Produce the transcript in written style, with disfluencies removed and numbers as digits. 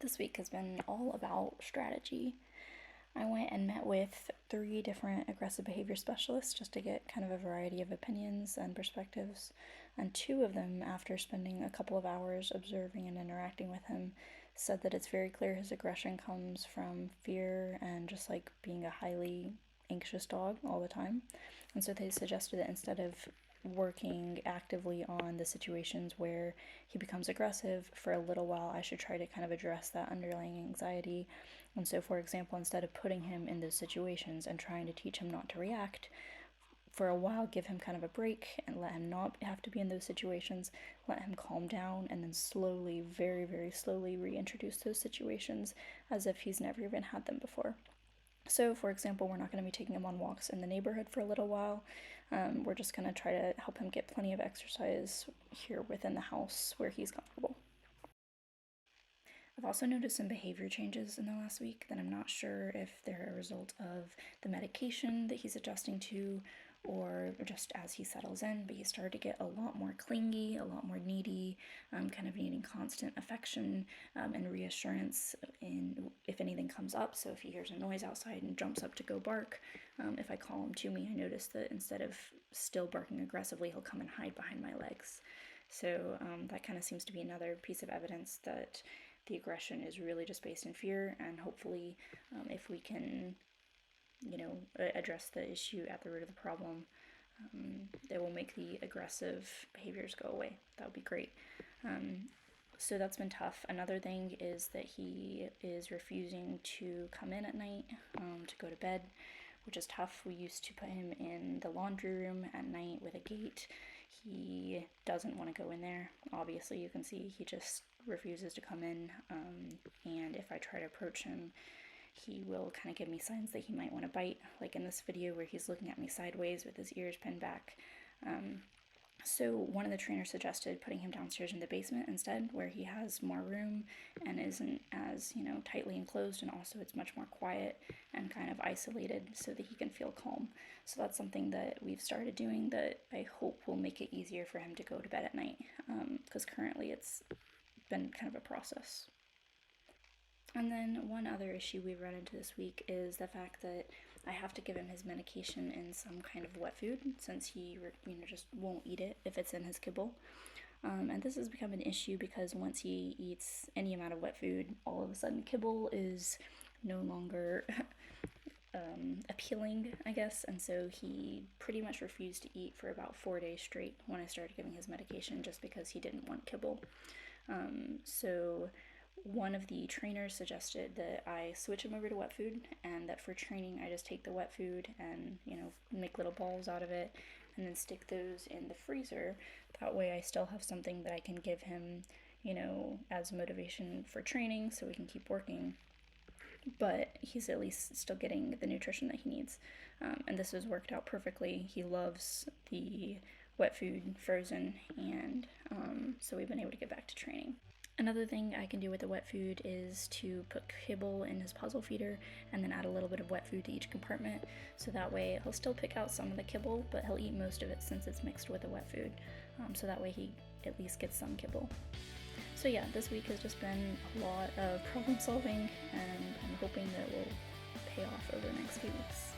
This week has been all about strategy. I went and met with 3 different aggressive behavior specialists just to get kind of a variety of opinions and perspectives. And 2 of them, after spending a couple of hours observing and interacting with him, said that it's very clear his aggression comes from fear and just like being a highly anxious dog all the time. And so they suggested that instead of working actively on the situations where he becomes aggressive for a little while, I should try to kind of address that underlying anxiety. And so, for example, instead of putting him in those situations and trying to teach him not to react, for a while, give him kind of a break and let him not have to be in those situations, let him calm down, and then slowly, very, very slowly reintroduce those situations as if he's never even had them before. So, for example, we're not going to be taking him on walks in the neighborhood for a little while. We're just going to try to help him get plenty of exercise here within the house where he's comfortable. I've also noticed some behavior changes in the last week that I'm not sure if they're a result of the medication that he's adjusting to or just as he settles in, but he started to get a lot more clingy, a lot more needy, kind of needing constant affection and reassurance in if anything comes up. So if he hears a noise outside and jumps up to go bark, if I call him to me, I notice that instead of still barking aggressively, he'll come and hide behind my legs. So that kind of seems to be another piece of evidence that the aggression is really just based in fear, and hopefully, if we can, address the issue at the root of the problem, that will make the aggressive behaviors go away. That would be great. So that's been tough. Another thing is that he is refusing to come in at night to go to bed, which is tough. We used to put him in the laundry room at night with a gate. He doesn't want to go in there. Obviously, you can see he just refuses to come in. And if I try to approach him, he will kind of give me signs that he might want to bite, like in this video where he's looking at me sideways with his ears pinned back. So one of the trainers suggested putting him downstairs in the basement instead, where he has more room and isn't as, tightly enclosed, and also it's much more quiet and kind of isolated so that he can feel calm. So that's something that we've started doing that I hope will make it easier for him to go to bed at night, because currently it's been kind of a process. And then one other issue we've run into this week is the fact that I have to give him his medication in some kind of wet food since he, just won't eat it if it's in his kibble. And this has become an issue because once he eats any amount of wet food, all of a sudden kibble is no longer appealing, I guess. And so he pretty much refused to eat for about 4 days straight when I started giving his medication just because he didn't want kibble. So one of the trainers suggested that I switch him over to wet food, and that for training I just take the wet food and, make little balls out of it and then stick those in the freezer. That way I still have something that I can give him, as motivation for training so we can keep working. But he's at least still getting the nutrition that he needs. And this has worked out perfectly. He loves the wet food frozen, and so we've been able to get back to training. Another thing I can do with the wet food is to put kibble in his puzzle feeder and then add a little bit of wet food to each compartment, so that way he'll still pick out some of the kibble, but he'll eat most of it since it's mixed with the wet food, so that way he at least gets some kibble. So yeah, this week has just been a lot of problem solving, and I'm hoping that it will pay off over the next few weeks.